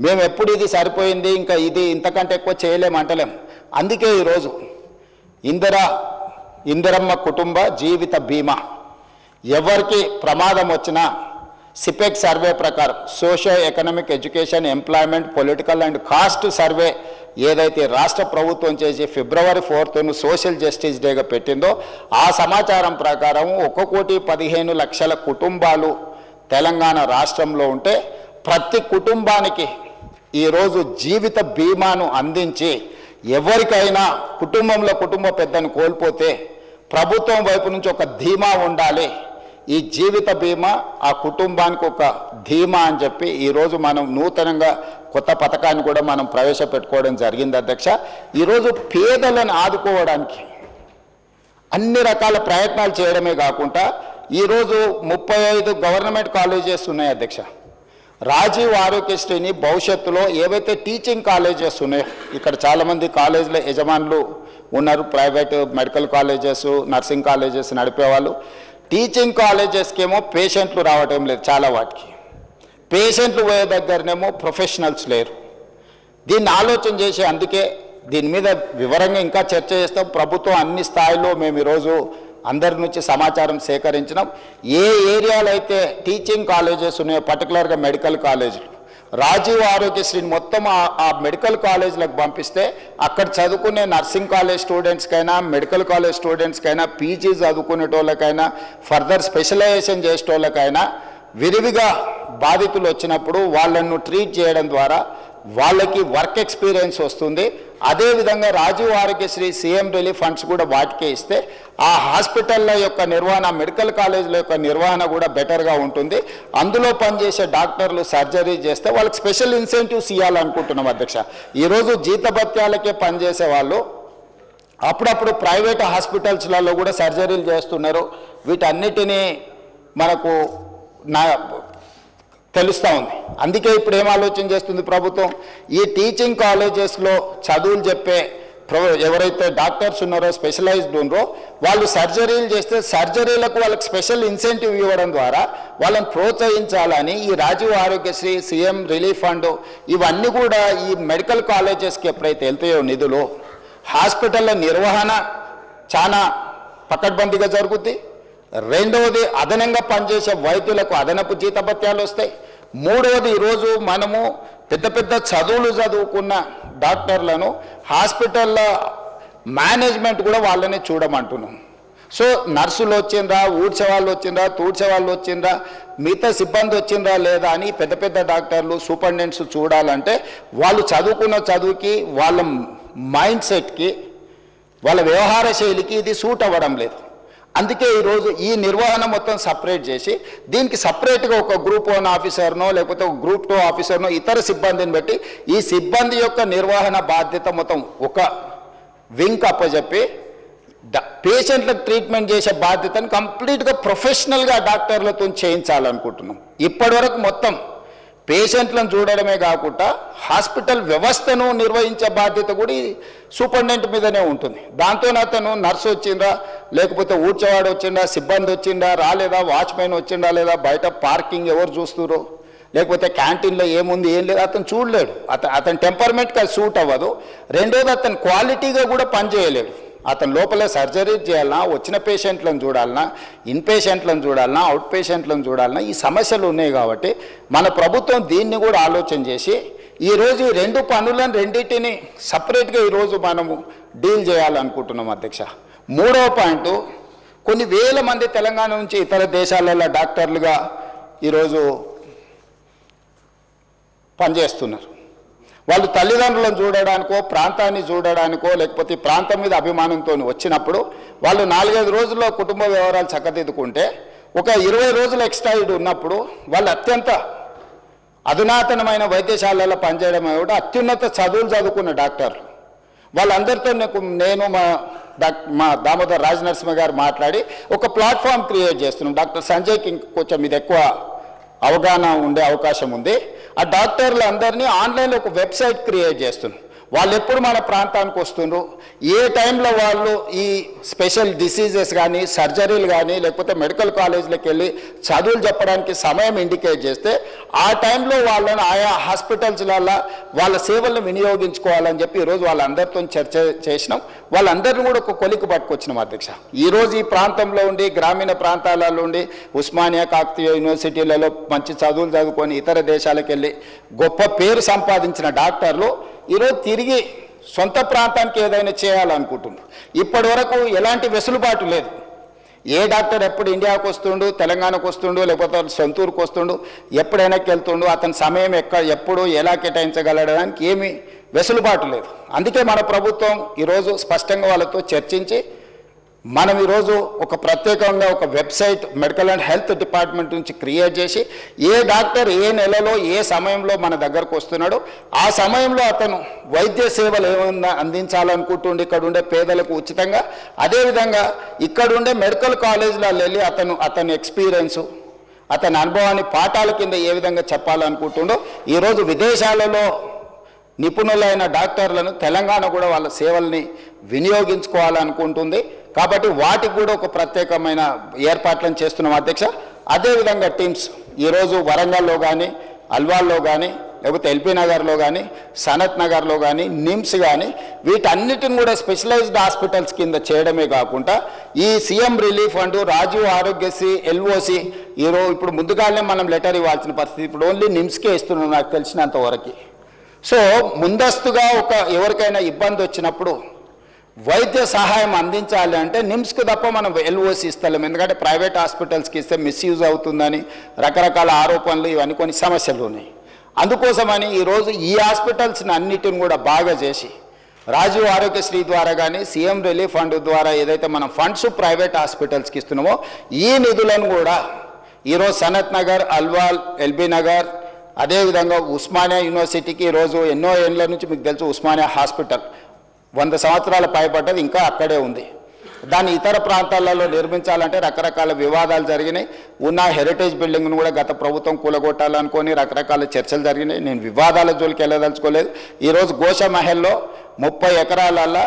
మేము ఎప్పుడు ఇది సరిపోయింది ఇంకా ఇది ఇంతకంటే ఎక్కువ చేయలేమంటలేం. అందుకే ఈరోజు ఇందిరమ్మ కుటుంబ జీవిత బీమా ఎవరికి ప్రమాదం వచ్చినా సిపెక్ సర్వే ప్రకారం socio economic education employment political and caste survey ఏదైతే రాష్ట్ర ప్రభుత్వం చేసి ఫిబ్రవరి 4th సోషల్ జస్టిస్ డేగా పెట్టిందో ఆ సమాచారం ప్రకారం 1,15,00,000 కుటుంబాలు తెలంగాణ రాష్ట్రంలో ఉంటే ప్రతి కుటుంబానికి ఈరోజు జీవిత బీమాను అందించి ఎవరికైనా కుటుంబంలో కుటుంబ పెద్దను కోల్పోతే ప్రభుత్వం వైపు నుంచి ఒక ధీమా ఉండాలి. ఈ జీవిత బీమా ఆ కుటుంబానికి ఒక ధీమా అని చెప్పి ఈరోజు మనం నూతనంగా కొత్త పథకాన్ని కూడా మనం ప్రవేశపెట్టుకోవడం జరిగింది అధ్యక్ష. ఈరోజు పేదలను ఆదుకోవడానికి అన్ని రకాల ప్రయత్నాలు చేయడమే కాకుండా ఈరోజు 35 గవర్నమెంట్ కాలేజెస్ ఉన్నాయి అధ్యక్ష. రాజీవ్ ఆరోగ్యశ్రీని భవిష్యత్తులో ఏవైతే టీచింగ్ కాలేజెస్ ఉన్నాయో ఇక్కడ చాలామంది కాలేజీల యజమానులు ఉన్నారు, private medical colleges nursing colleges నడిపేవాళ్ళు. టీచింగ్ కాలేజెస్కి ఏమో పేషెంట్లు రావటం లేదు, చాలా వాటికి పేషెంట్లు పోయే దగ్గరనేమో ప్రొఫెషనల్స్ లేరు. దీన్ని ఆలోచన చేసి అందుకే దీని మీద వివరంగా ఇంకా చర్చ చేస్తాం. ప్రభుత్వం అన్ని స్థాయిలో మేము ఈరోజు అందరి నుంచి సమాచారం సేకరించినాం. ఏ ఏరియాలో అయితే టీచింగ్ కాలేజెస్ ఉన్నాయో పర్టికులర్గా మెడికల్ కాలేజీలు రాజీవ్ ఆరోగ్యశ్రీని మొత్తం ఆ మెడికల్ కాలేజీలకు పంపిస్తే అక్కడ చదువుకునే నర్సింగ్ కాలేజ్ స్టూడెంట్స్కైనా మెడికల్ కాలేజ్ స్టూడెంట్స్కైనా పీజీ చదువుకునేటోళ్ళకైనా ఫర్దర్ స్పెషలైజేషన్ చేసేటోళ్ళకైనా విరివిగా బాధితులు వచ్చినప్పుడు వాళ్ళను ట్రీట్ చేయడం ద్వారా వాళ్ళకి వర్క్ ఎక్స్పీరియన్స్ వస్తుంది. అదేవిధంగా Rajiv Aarogyasri CM relief funds కూడా వాటికే ఇస్తే ఆ హాస్పిటల్ల యొక్క నిర్వహణ మెడికల్ కాలేజీల యొక్క నిర్వహణ కూడా బెటర్గా ఉంటుంది. అందులో పనిచేసే డాక్టర్లు సర్జరీ చేస్తే వాళ్ళకి స్పెషల్ ఇన్సెంటివ్స్ ఇవ్వాలనుకుంటున్నాం అధ్యక్ష. ఈరోజు జీతభత్యాలకే పనిచేసే వాళ్ళు అప్పుడప్పుడు ప్రైవేట్ హాస్పిటల్స్లలో కూడా సర్జరీలు చేస్తున్నారు. వీటన్నిటినీ మనకు తెలుస్తూ ఉంది. అందుకే ఇప్పుడు ఏం ఆలోచన చేస్తుంది ప్రభుత్వం, ఈ టీచింగ్ కాలేజెస్లో చదువులు చెప్పే ఎవరైతే డాక్టర్స్ ఉన్నారో స్పెషలైజ్డ్ ఉన్నారో వాళ్ళు సర్జరీలు చేస్తే సర్జరీలకు వాళ్ళకి స్పెషల్ ఇన్సెంటివ్ ఇవ్వడం ద్వారా వాళ్ళని ప్రోత్సహించాలని ఈ Rajiv Aarogyasri CM relief fund ఇవన్నీ కూడా ఈ మెడికల్ కాలేజెస్కి ఎప్పుడైతే వెళ్తాయో నిధులు హాస్పిటల్ల నిర్వహణ చాలా పకడ్బందీగా జరుగుద్ది. రెండవది అదనంగా పనిచేసే వైద్యులకు అదనపు జీతభత్యాలు వస్తాయి. మూడవది ఈరోజు మనము పెద్ద పెద్ద చదువులు చదువుకున్న డాక్టర్లను హాస్పిటల్ల మేనేజ్మెంట్ కూడా వాళ్ళని చూడమంటున్నాం. సో నర్సులు వచ్చిండ్రా, ఊడ్చే వాళ్ళు వచ్చిండ్రా, తూడ్చే వాళ్ళు వచ్చిండ్రా, మిగతా సిబ్బంది వచ్చిండ్రా లేదా అని పెద్ద పెద్ద డాక్టర్లు సూపరింటెండెంట్స్ చూడాలంటే వాళ్ళు చదువుకున్న చదువుకి వాళ్ళ మైండ్ సెట్కి వాళ్ళ వ్యవహార శైలికి ఇది సూట్ అవ్వడం లేదు. అందుకే ఈరోజు ఈ నిర్వహణ మొత్తం సపరేట్ చేసి దీనికి సపరేట్గా ఒక గ్రూప్ 1 ఆఫీసర్నో లేకపోతే ఒక గ్రూప్ 2 ఆఫీసర్నో ఇతర సిబ్బందిని బట్టి ఈ సిబ్బంది యొక్క నిర్వహణ బాధ్యత మొత్తం ఒక వింగ్ అప్పచెప్పి పేషెంట్లకు ట్రీట్మెంట్ చేసే బాధ్యతను కంప్లీట్గా ప్రొఫెషనల్గా డాక్టర్లతో చేయించాలనుకుంటున్నాం. ఇప్పటివరకు మొత్తం పేషెంట్లను చూడడమే కాకుండా హాస్పిటల్ వ్యవస్థను నిర్వహించే బాధ్యత కూడా సూపరింటెండెంట్ మీదనే ఉంటుంది. దాంతో అతను నర్సు వచ్చిందా లేకపోతే ఊడ్చేవాడు వచ్చిందా, సిబ్బంది వచ్చిందా రాలేదా, వాచ్మెన్ వచ్చిందా లేదా, బయట పార్కింగ్ ఎవరు చూస్తురో లేకపోతే క్యాంటీన్లో ఏముంది ఏం లేదు అతను చూడలేడు. అతని టెంపర్మెంట్కి అది సూట్ అవ్వదు. రెండోది అతను క్వాలిటీగా కూడా పనిచేయలేడు. అతను లోపలే సర్జరీ చేయాలన్నా, వచ్చిన పేషెంట్లను చూడాలన్నా, ఇన్ పేషెంట్లను చూడాలన్నా, అవుట్ పేషెంట్లను చూడాలన్నా ఈ సమస్యలు ఉన్నాయి. కాబట్టి మన ప్రభుత్వం దీన్ని కూడా ఆలోచన చేసి ఈరోజు ఈ రెండు పనులను రెండింటిని సపరేట్గా ఈరోజు మనము డీల్ చేయాలనుకుంటున్నాం అధ్యక్ష. మూడవ పాయింట్, కొన్ని వేల మంది తెలంగాణ నుంచి ఇతర దేశాలలో డాక్టర్లుగా ఈరోజు పనిచేస్తున్నారు. వాళ్ళు తల్లిదండ్రులను చూడడానికో ప్రాంతాన్ని చూడడానికో లేకపోతే ఈ ప్రాంతం మీద అభిమానంతో వచ్చినప్పుడు వాళ్ళు 4-5 రోజుల్లో కుటుంబ వ్యవహారాలు చక్కదిద్దుకుంటే ఒక 20 రోజులు ఎక్స్ట్రా ఉన్నప్పుడు వాళ్ళు అత్యంత అధునాతనమైన వైద్యశాలలో పనిచేయడం కూడా అత్యున్నత చదువులు చదువుకున్న డాక్టర్లు వాళ్ళందరితో నేను మా దామోదర్ రాజనరసింహ గారు మాట్లాడి ఒక ప్లాట్ఫామ్ క్రియేట్ చేస్తున్నాం. డాక్టర్ సంజయ్కి కొంచెం ఇది ఎక్కువ అవగాహన ఉండే అవకాశం ఉంది. ఆ డాక్టర్లు అందరినీ ఆన్లైన్లో ఒక వెబ్సైట్ క్రియేట్ చేస్తున్నాం. వాళ్ళు ఎప్పుడు మన ప్రాంతానికి వస్తుండ్రు, ఏ టైంలో వాళ్ళు ఈ స్పెషల్ డిసీజెస్ కానీ సర్జరీలు కానీ లేకపోతే మెడికల్ కాలేజీలకు వెళ్ళి చదువులు చెప్పడానికి సమయం ఇండికేట్ చేస్తే ఆ టైంలో వాళ్ళని ఆయా హాస్పిటల్స్లలో వాళ్ళ సేవలను వినియోగించుకోవాలని చెప్పి ఈరోజు వాళ్ళందరితో చర్చ చేసినాం. వాళ్ళందరినీ కూడా ఒక కొలికి పట్టుకొచ్చినాం అధ్యక్ష. ఈరోజు ఈ ప్రాంతంలో ఉండి గ్రామీణ ప్రాంతాలలో ఉండి ఉస్మానియా కాకతీయ యూనివర్సిటీలలో మంచి చదువులు చదువుకొని ఇతర దేశాలకు వెళ్ళి గొప్ప పేరు సంపాదించిన డాక్టర్లు ఈరోజు తిరిగి సొంత ప్రాంతానికి ఏదైనా చేయాలనుకుంటున్నారు. ఇప్పటి వరకు ఎలాంటి వెసులుబాటు లేదు. ఏ డాక్టర్ ఎప్పుడు ఇండియాకు వస్తుండు, తెలంగాణకు వస్తుండు, లేకపోతే సొంతూరుకు వస్తుండు, ఎప్పుడైనా వెళ్తుండు, అతని సమయం ఎప్పుడు ఎలా కేటాయించగలడానికి ఏమీ వెసులుబాటు లేదు. అందుకే మన ప్రభుత్వం ఈరోజు స్పష్టంగా వాళ్ళతో చర్చించి మనం ఈరోజు ఒక ప్రత్యేకంగా ఒక website medical and health department నుంచి క్రియేట్ చేసి ఏ డాక్టర్ ఏ నెలలో ఏ సమయంలో మన దగ్గరకు వస్తున్నాడో ఆ సమయంలో అతను వైద్య సేవలు ఏమైనా అందించాలనుకుంటుండే ఇక్కడ ఉండే పేదలకు ఉచితంగా, అదేవిధంగా ఇక్కడుండే మెడికల్ కాలేజీలలో వెళ్ళి అతని ఎక్స్పీరియన్సు అతని అనుభవాన్ని పాఠాల కింద ఏ విధంగా చెప్పాలనుకుంటుండో ఈరోజు విదేశాలలో నిపుణులైన డాక్టర్లను తెలంగాణ కూడా వాళ్ళ సేవల్ని వినియోగించుకోవాలనుకుంటుంది. కాబట్టి వాటికి కూడా ఒక ప్రత్యేకమైన ఏర్పాట్లను చేస్తున్నాం అధ్యక్ష. అదేవిధంగా టీమ్స్ ఈరోజు వరంగల్లో కానీ అల్వాల్లో కానీ లేకపోతే ఎల్బీ నగర్లో కానీ సనత్ నగర్లో కానీ నిమ్స్ కానీ వీటన్నిటిని కూడా స్పెషలైజ్డ్ హాస్పిటల్స్ కింద చేయడమే కాకుండా ఈ CM relief fund, Rajiv Aarogyasri, LOC ఇప్పుడు ముందుగానే మనం లెటర్ ఇవ్వాల్సిన పరిస్థితి. ఇప్పుడు ఓన్లీ నిమ్స్కే ఇస్తున్నాం నాకు తెలిసినంత వరకు. సో ముందస్తుగా ఎవరికైనా ఇబ్బంది వచ్చినప్పుడు వైద్య సహాయం అందించాలి అంటే నిమ్స్కి తప్ప మనం ఎల్ఓసి ఇస్తలేం. ఎందుకంటే ప్రైవేట్ హాస్పిటల్స్కి ఇస్తే మిస్యూజ్ అవుతుందని రకరకాల ఆరోపణలు ఇవన్నీ కొన్ని సమస్యలు ఉన్నాయి. అందుకోసమని ఈరోజు ఈ హాస్పిటల్స్ని అన్నిటిని కూడా బాగా చేసి రాజీవ్ ఆరోగ్యశ్రీ ద్వారా కానీ సీఎం రిలీఫ్ ఫండ్ ద్వారా ఏదైతే మనం ఫండ్స్ ప్రైవేట్ హాస్పిటల్స్కి ఇస్తున్నామో ఈ నిధులను కూడా ఈరోజు సనత్ నగర్, అల్వాల్, ఎల్బీ నగర్, అదేవిధంగా ఉస్మానియా యూనివర్సిటీకి ఈరోజు ఎన్నో ఏళ్ళ నుంచి మీకు తెలుసు ఉస్మానియా హాస్పిటల్ 100 సంవత్సరాల పైబడ్డది, ఇంకా అక్కడే ఉంది. దాన్ని ఇతర ప్రాంతాలలో నిర్మించాలంటే రకరకాల వివాదాలు జరిగినాయి. ఉన్న హెరిటేజ్ బిల్డింగ్ను కూడా గత ప్రభుత్వం కూలగొట్టాలనుకొని రకరకాల చర్చలు జరిగినాయి. నేను వివాదాల జోలికి వెళ్ళదలుచుకోలేదు. ఈరోజు గోషమహల్లో 30 ఎకరాలలో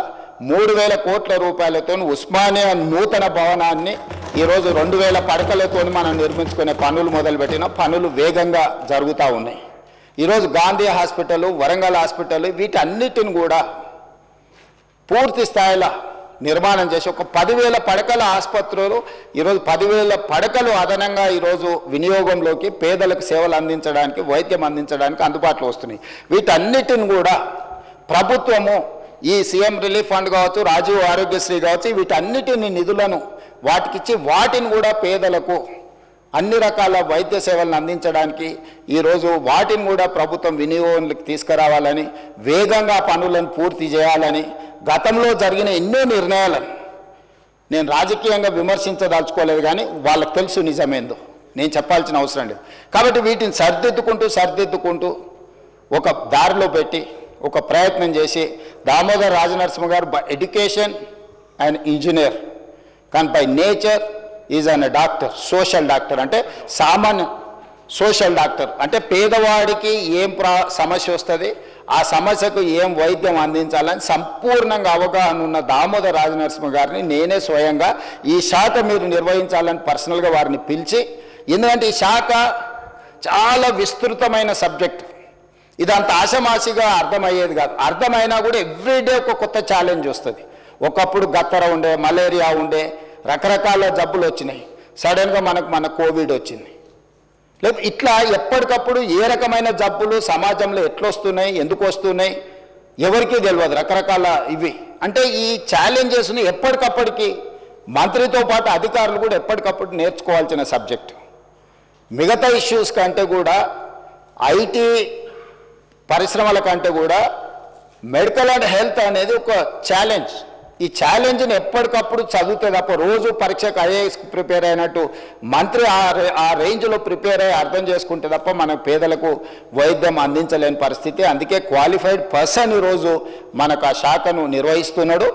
3,000 కోట్ల రూపాయలతో ఉస్మానియా నూతన భవనాన్ని ఈరోజు 2,000 పడకలతో మనం నిర్మించుకునే పనులు మొదలుపెట్టిన పనులు వేగంగా జరుగుతూ ఉన్నాయి. ఈరోజు గాంధీ హాస్పిటల్, వరంగల్ హాస్పిటల్ వీటన్నిటిని కూడా పూర్తి స్థాయిలో నిర్మాణం చేసి ఒక 10,000 పడకల ఆసుపత్రులు ఈరోజు 10,000 పడకలు అదనంగా ఈరోజు వినియోగంలోకి పేదలకు సేవలు అందించడానికి, వైద్యం అందించడానికి అందుబాటులో వస్తున్నాయి. వీటన్నిటిని కూడా ప్రభుత్వము ఈ సీఎం రిలీఫ్ ఫండ్ కావచ్చు, రాజీవ్ ఆరోగ్యశ్రీ కావచ్చు, వీటన్నిటిని నిధులను వాటికిచ్చి వాటిని కూడా పేదలకు అన్ని రకాల వైద్య సేవలను అందించడానికి ఈరోజు వాటిని కూడా ప్రభుత్వం వినియోగంలోకి తీసుకురావాలని, వేగంగా పనులను పూర్తి చేయాలని గతంలో జరిగిన ఎన్నో నిర్ణయాలను నేను రాజకీయంగా విమర్శించదలుచుకోలేదు, కానీ వాళ్ళకి తెలుసు నిజమేందో, నేను చెప్పాల్సిన అవసరం లేదు. కాబట్టి వీటిని సర్దిద్దుకుంటూ ఒక దారిలో పెట్టి ఒక ప్రయత్నం చేసి దామోదర్ రాజనరసింహ గారు ఎడ్యుకేషన్ అండ్ ఇంజనీర్ కానీ by nature is an doctor, social doctor. అంటే సామాన్య సోషల్ డాక్టర్ అంటే పేదవాడికి ఏం సమస్య వస్తుంది, ఆ సమస్యకు ఏం వైద్యం అందించాలని సంపూర్ణంగా అవగాహన ఉన్న దామోదర్ రాజనరసింహ గారిని నేనే స్వయంగా ఈ శాఖ మీరు నిర్వహించాలని పర్సనల్గా వారిని పిలిచి, ఎందుకంటే ఈ శాఖ చాలా విస్తృతమైన సబ్జెక్ట్, ఇదంత ఆషమాషిగా అర్థమయ్యేది కాదు. అర్థమైనా కూడా ఎవ్రీడే ఒక కొత్త ఛాలెంజ్ వస్తుంది. ఒకప్పుడు గత్తర ఉండే, మలేరియా ఉండే, రకరకాల జబ్బులు వచ్చినాయి, సడన్గా మన కోవిడ్ వచ్చింది. లేదు ఇట్లా ఎప్పటికప్పుడు ఏ రకమైన జబ్బులు సమాజంలో ఎట్లొస్తున్నాయి, ఎందుకు వస్తున్నాయి ఎవరికీ తెలియదు. రకరకాల ఇవి అంటే ఈ ఛాలెంజెస్ని ఎప్పటికప్పటికి మంత్రితో పాటు అధికారులు కూడా ఎప్పటికప్పుడు నేర్చుకోవాల్సిన సబ్జెక్ట్. మిగతా ఇష్యూస్ కంటే కూడా ఐటీ పరిశ్రమల కంటే కూడా మెడికల్ అండ్ హెల్త్ అనేది ఒక ఛాలెంజ్. ఈ ఛాలెంజ్ని ఎప్పటికప్పుడు చదివితే తప్ప రోజు పరీక్షకు ఐఏఎస్కి ప్రిపేర్ అయినట్టు మంత్రి ఆ రేంజ్లో ప్రిపేర్ అయ్యి అర్థం చేసుకుంటే తప్ప మన పేదలకు వైద్యం అందించలేని పరిస్థితి. అందుకే క్వాలిఫైడ్ పర్సన్ ఈరోజు మనకు ఆ శాఖను నిర్వహిస్తున్నాడు.